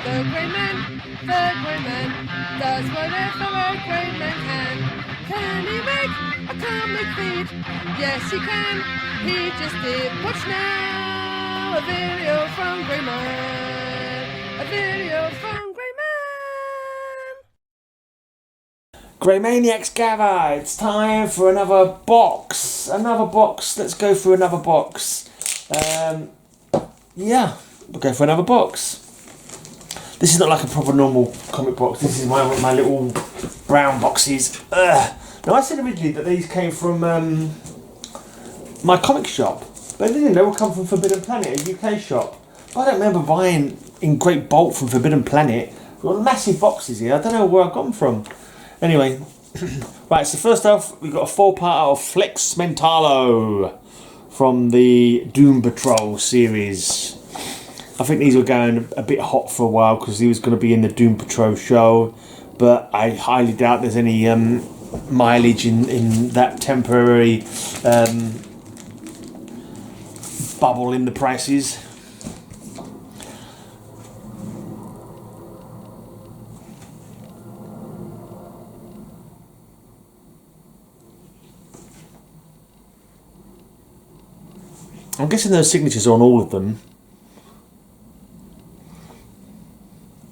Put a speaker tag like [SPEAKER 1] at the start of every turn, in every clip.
[SPEAKER 1] The grey man does whatever a grey man can. Can he make a comic feed? Yes, he can. He just did. Watch now, a video from Grey Man. A video from Grey Man.
[SPEAKER 2] Grey Maniacs gather! It's time for another box. Another box. Let's go through another box. Yeah, we'll go for another box. This is not like a proper normal comic box. This is my little brown boxes. Ugh. Now I said originally that these came from my comic shop, but they didn't. They all come from Forbidden Planet, a UK shop. But I don't remember buying in great bulk from Forbidden Planet. We've got massive boxes here. I don't know where I got them from. Anyway, right. So first off, we've got a 4-part of Flex Mentalo from the Doom Patrol series. I think these were going a bit hot for a while because he was going to be in the Doom Patrol show, but I highly doubt there's any mileage in that temporary bubble in the prices. I'm guessing those signatures are on all of them.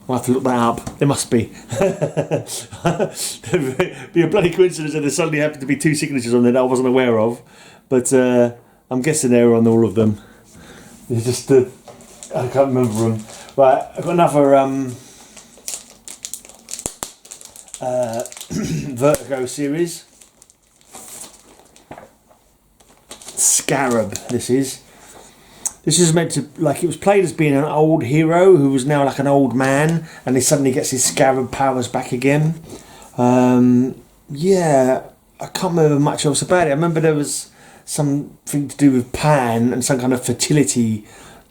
[SPEAKER 2] I'll have to look that up. There must be. It'd be a bloody coincidence if there suddenly happened to be 2 signatures on there that I wasn't aware of. But I'm guessing they're on all of them. It's just I can't remember them. Right, I've got another Vertigo series. Scarab, this is. This is meant to, like, it was played as being an old hero who was now like an old man, and he suddenly gets his scarab powers back again. Yeah, I can't remember much else about it. I remember there was something to do with Pan and some kind of fertility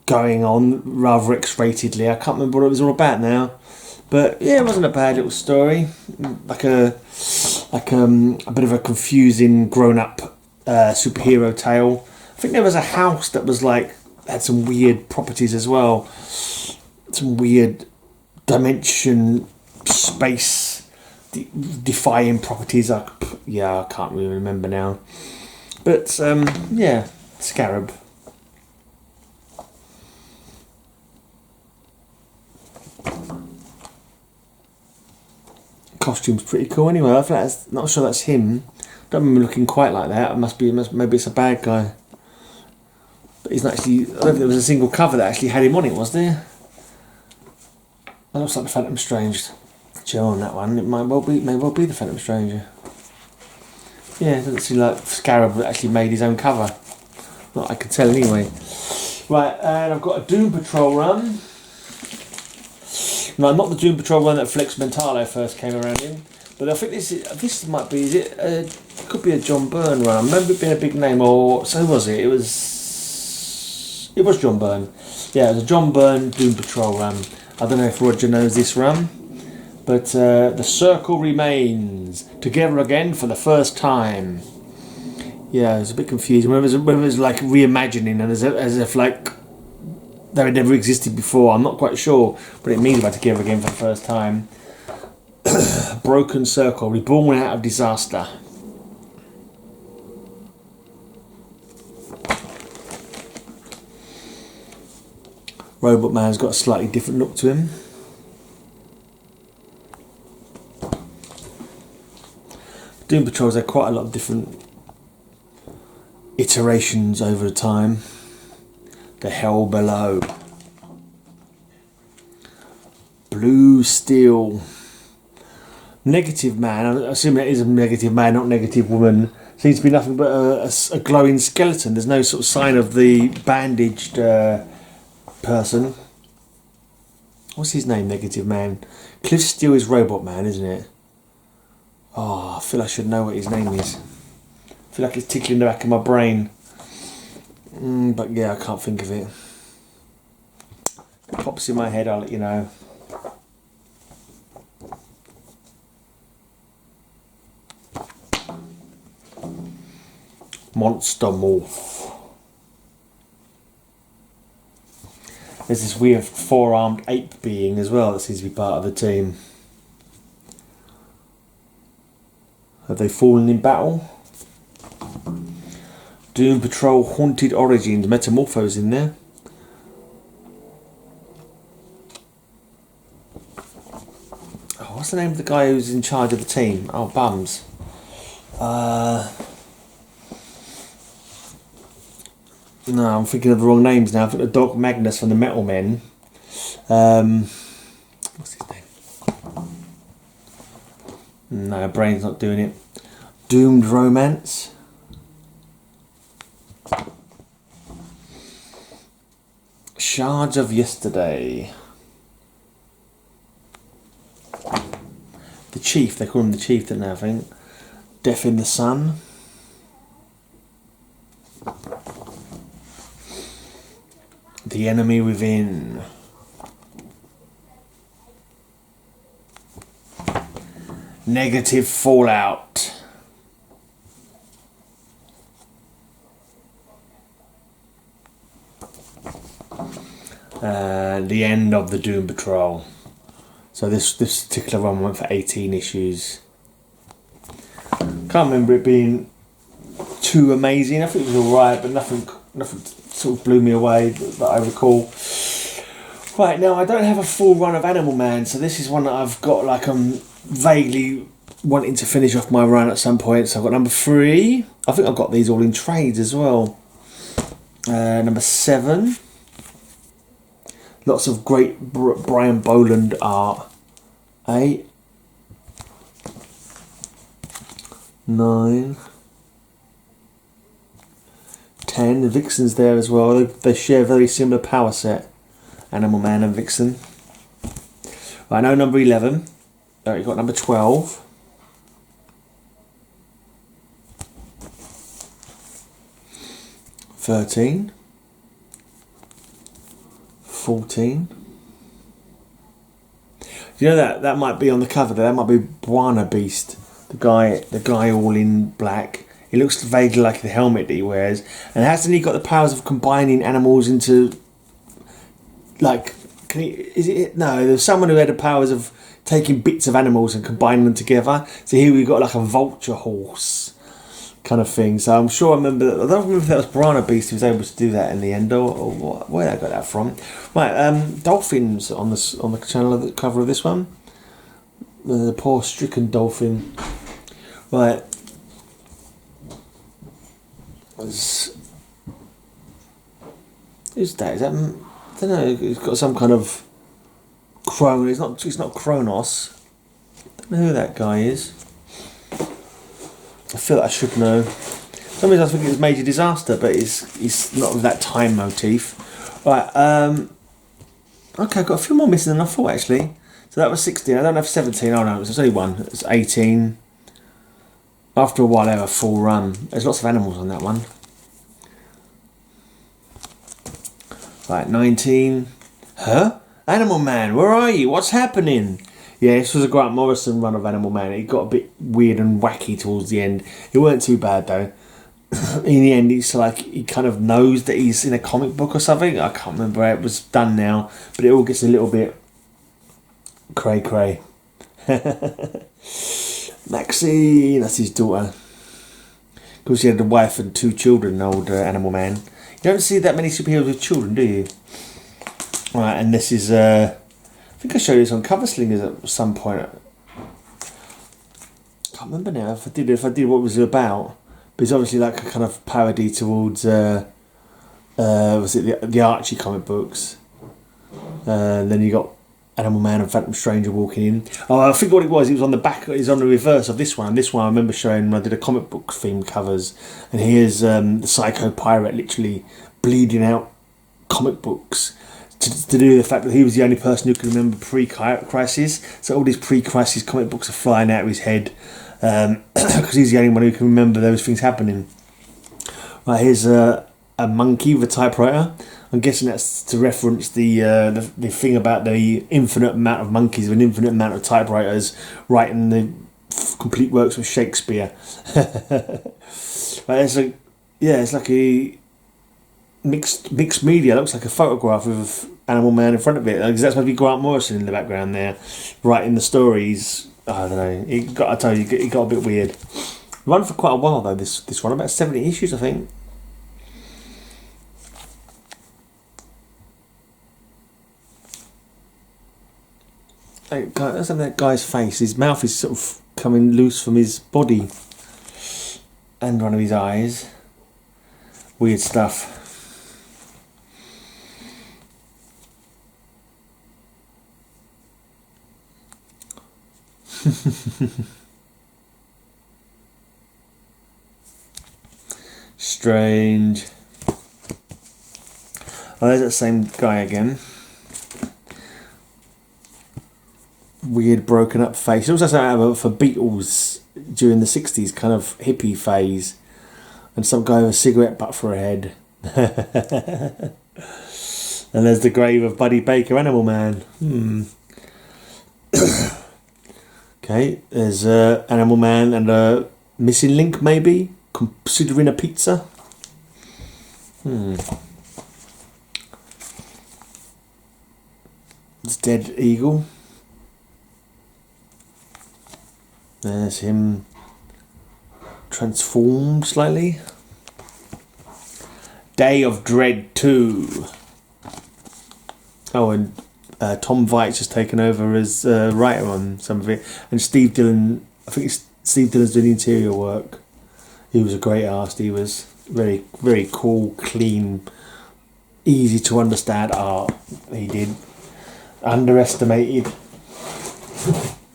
[SPEAKER 2] going on rather X-ratedly. I can't remember what it was all about now. But yeah, it wasn't a bad little story. Like a bit of a confusing grown-up superhero tale. I think there was a house that was like had some weird properties as well, some weird dimension space defying properties. I can't really remember now, but yeah, Scarab. Costume's pretty cool anyway. I think not sure that's him. Don't remember looking quite like that. Maybe it's a bad guy. But he's not actually. I don't think there was a single cover that actually had him on it, was there? That looks like the Phantom Strange. Joe on that one. It may well be the Phantom Stranger. Yeah, it doesn't seem like Scarab actually made his own cover. Not I can tell anyway. Right, and I've got a Doom Patrol run. No, not the Doom Patrol run that Flex Mentalo first came around in. But I think this might be. It could be a John Byrne run. I remember it being a big name, or so was it. It was John Byrne. Yeah, it was a John Byrne Doom Patrol run. I don't know if Roger knows this run, but the circle remains together again for the first time. Yeah, I was a bit confused. Whether it was like reimagining and as if like they had never existed before. I'm not quite sure what it means by together again for the first time. Broken circle, reborn out of disaster. Robot Man's got a slightly different look to him. Doom Patrol's had quite a lot of different iterations over time. The Hell Below. Blue Steel. Negative Man, I assume it is a negative man, not negative woman. Seems to be nothing but a glowing skeleton. There's no sort of sign of the bandaged person. What's his name, Negative Man? Cliff Steele is Robot Man, isn't it? Oh, I feel I should know what his name is. I feel like it's tickling the back of my brain. But yeah, I can't think of it. If it pops in my head, I'll let you know. Monster Morph. There's this weird 4-armed ape being as well that seems to be part of the team. Have they fallen in battle? Doom Patrol Haunted Origins, Metamorphose in there. Oh, what's the name of the guy who's in charge of the team? Oh, Bums. No, I'm thinking of the wrong names now. I think the Dog Magnus from the Metal Men. What's his name? No, brain's not doing it. Doomed Romance. Shards of Yesterday. The Chief, they call him the Chief, don't they, I think. Death in the Sun. The Enemy Within. Negative Fallout. The End of the Doom Patrol. So this particular run went for 18 issues. Can't remember it being too amazing. I think it was alright, but nothing sort of blew me away that I recall. Right, now I don't have a full run of Animal Man, so this is one that I've got, like, I'm vaguely wanting to finish off my run at some point. So I've got number 3. I think I've got these all in trades as well. Number 7. Lots of great Brian Boland art. 8. 9. 10. The Vixen's there as well. They share a very similar power set. Animal Man and Vixen. I know number 11. You've got number 12. 13. 14. You know that might be on the cover there. That might be Buana Beast. The guy all in black. He looks vaguely like the helmet that he wears. And hasn't he got the powers of combining animals into, like, no, there's someone who had the powers of taking bits of animals and combining them together. So here we've got like a vulture horse kind of thing. So I'm sure I remember, I don't remember if that was Piranha Beast who was able to do that in the end, or where I got that from. Right, dolphins on the channel, the cover of this one. The poor stricken dolphin. Right. Who's that? Is that? I don't know. He's got some kind of crone. It's not Kronos. I don't know who that guy is. I feel like I should know. For some reason I think it's Major Disaster, but it's not with that time motif. Right. Okay, I've got a few more missing than I thought actually. So that was 16. I don't have 17. Oh no, it was only one. It's 18. After a while, I have a full run. There's lots of animals on that one. Right, 19. Huh? Animal Man, where are you? What's happening? Yeah, this was a Grant Morrison run of Animal Man. It got a bit weird and wacky towards the end. It weren't too bad though. In the end, it's like he kind of knows that he's in a comic book or something. I can't remember how it was done now, but it all gets a little bit cray. Maxine, that's his daughter. Of course, he had a wife and 2 children, old Animal Man. You don't see that many superheroes with children, do you? Right, and this is, I think I showed this on Cover Slingers at some point. Can't remember now if I did what was it about. But it's obviously like a kind of parody towards, was it the Archie comic books? Then you got Animal Man and Phantom Stranger walking in. Oh, I think what it was on the back, it's on the reverse of this one. And this one I remember showing when I did a comic book themed covers. And here's the Psycho Pirate literally bleeding out comic books to do with the fact that he was the only person who could remember pre-crisis. So all these pre-crisis comic books are flying out of his head because he's the only one who can remember those things happening. Right, here's a monkey with a typewriter. I'm guessing that's to reference the thing about the infinite amount of monkeys with an infinite amount of typewriters writing the complete works of Shakespeare. Right, it's like mixed media. It looks like a photograph with Animal Man in front of it. Because that's supposed to be Grant Morrison in the background there, writing the stories. I don't know. It got a bit weird. Run for quite a while though. This one, about 70 issues, I think. Let's have that guy's face. His mouth is sort of coming loose from his body, and one of his eyes. Weird stuff. Strange. Oh, there's that same guy again. Weird broken up face. It also sounds for Beatles during the 60s kind of hippie phase. And some guy with a cigarette butt for a head. And there's the grave of Buddy Baker, Animal Man. Okay, there's Animal Man and a missing link maybe, considering a pizza. It's Dead Eagle. There's him transformed slightly. Day of Dread 2. Oh, and Tom Veitch has taken over as writer on some of it. And Steve Dillon, I think Steve Dillon's doing the interior work. He was a great artist. He was very, very cool, clean, easy to understand art he did. Underestimated.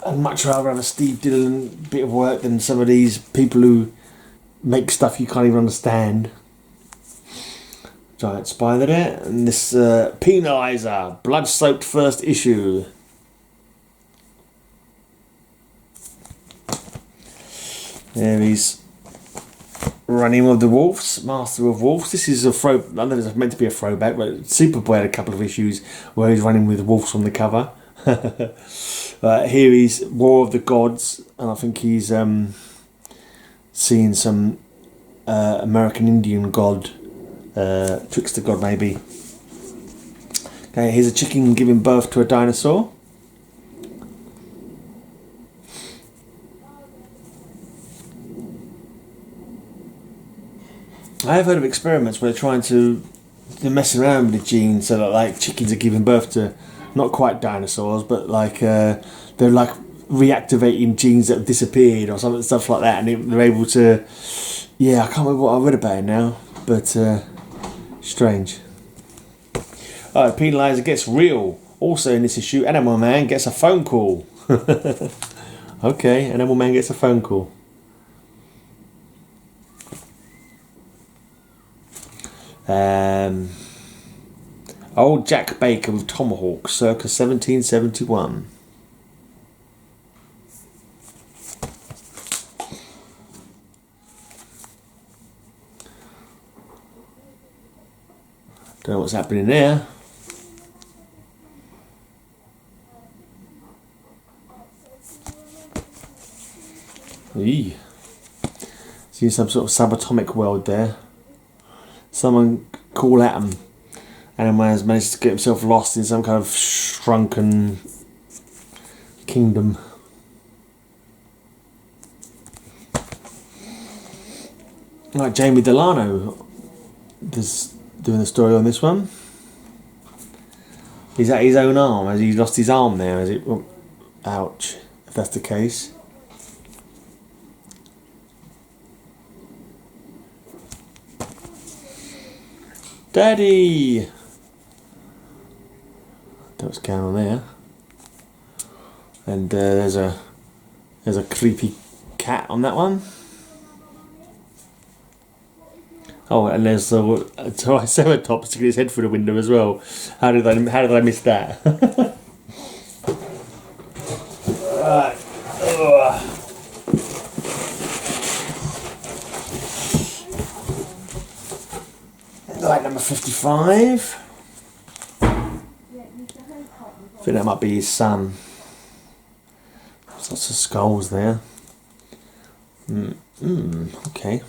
[SPEAKER 2] I'd much rather have a Steve Dillon bit of work than some of these people who make stuff you can't even understand. Giant spider there. And this Penalizer, blood-soaked first issue. There he's running with the Wolves, Master of Wolves. This is a throw. I don't know if it's meant to be a throwback, but Superboy had a couple of issues where he's running with wolves on the cover. Here he's War of the Gods, and I think he's seeing some American Indian god, trickster god maybe. Okay, here's a chicken giving birth to a dinosaur. I have heard of experiments where they're messing around with the genes so that like chickens are giving birth to not quite dinosaurs, but like they're like reactivating genes that have disappeared or something, stuff like that, and they're able to. Yeah, I can't remember what I read about it now, but strange. Alright, Penalizer gets real. Also in this issue, Animal Man gets a phone call. Okay, Animal Man gets a phone call. Old Jack Baker with Tomahawk, circa 1771. Don't know what's happening there. Eee. See some sort of subatomic world there. Someone call at him. Animal has managed to get himself lost in some kind of shrunken kingdom. Like Jamie Delano is doing the story on this one. He's at his own arm. Has he lost his arm there? Is it? Oh, ouch, if that's the case. Daddy! What's going on there? And there's a creepy cat on that one. Oh, and there's the Triceratops sticking his head through the window as well. How did I miss that? Right. Like number 55. I think that might be his son. There's lots of skulls there. Okay.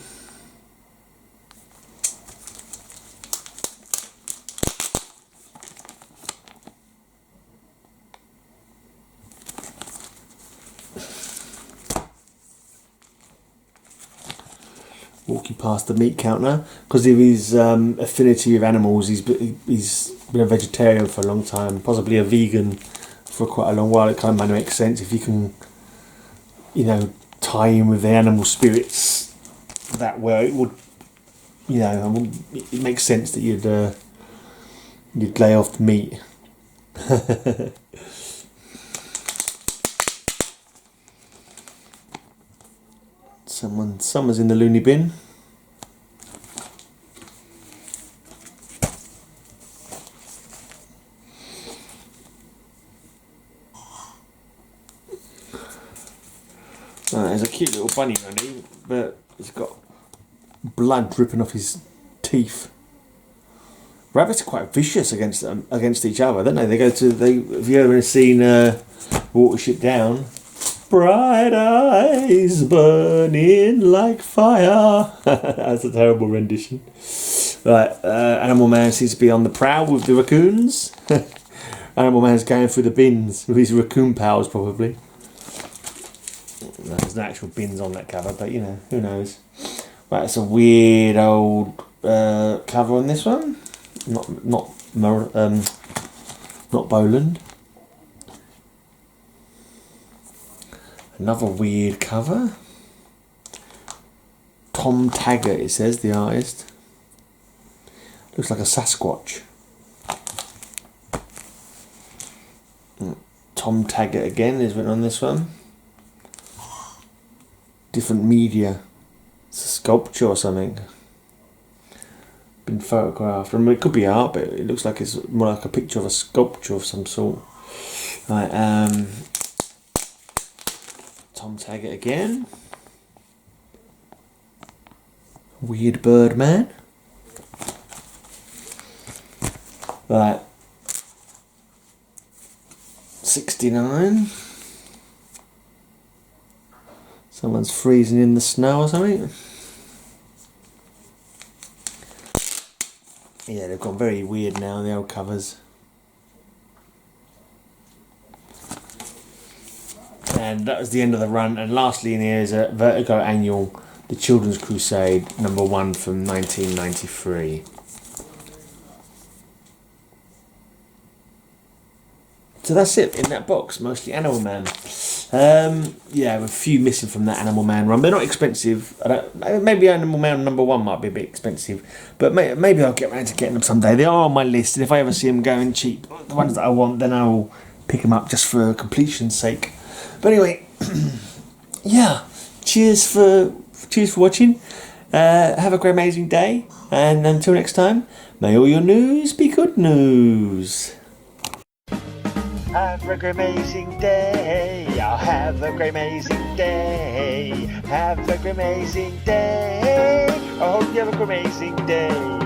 [SPEAKER 2] walking past the meat counter. Because of his affinity with animals, he's been a vegetarian for a long time, possibly a vegan for quite a long while. It kind of makes sense if you can, you know, tie in with the animal spirits that well. It would, you know, it makes sense that you'd lay off the meat. Someone's in the loony bin. There's a cute little bunny running, but he's got blood dripping off his teeth. Rabbits are quite vicious against each other, don't they? Have you ever seen Watership Down? Bright eyes burning like fire. That's a terrible rendition. Right, Animal Man seems to be on the prowl with the raccoons. Animal Man's going through the bins with his raccoon pals, probably. There's no actual bins on that cover, but you know, who knows. Right, it's a weird old cover on this one. Not Boland. Another weird cover. Tom Taggart, it says, the artist. Looks like a Sasquatch. Tom Taggart again is written on this one. Different media. It's a sculpture or something. Been photographed. I mean, it could be art, but it looks like it's more like a picture of a sculpture of some sort. Right, Tom Taggart again. Weird Bird Man. Right. 69. Someone's freezing in the snow or something. Yeah, they've gone very weird now, the old covers. And that was the end of the run. And lastly in here is a Vertigo Annual, The Children's Crusade, #1 from 1993. So that's it in that box, mostly Animal Man. Yeah, a few missing from that Animal Man run. They're not expensive. Maybe Animal Man #1 might be a bit expensive, but maybe I'll get around to getting them someday. They are on my list, and if I ever see them going cheap, the ones that I want, then I will pick them up just for completion's sake. But anyway, yeah, cheers for watching. Have a great amazing day, and until next time, may all your news be good news. Have a great amazing day. I'll have a great amazing day. Have a great amazing day. I hope you have a great amazing day.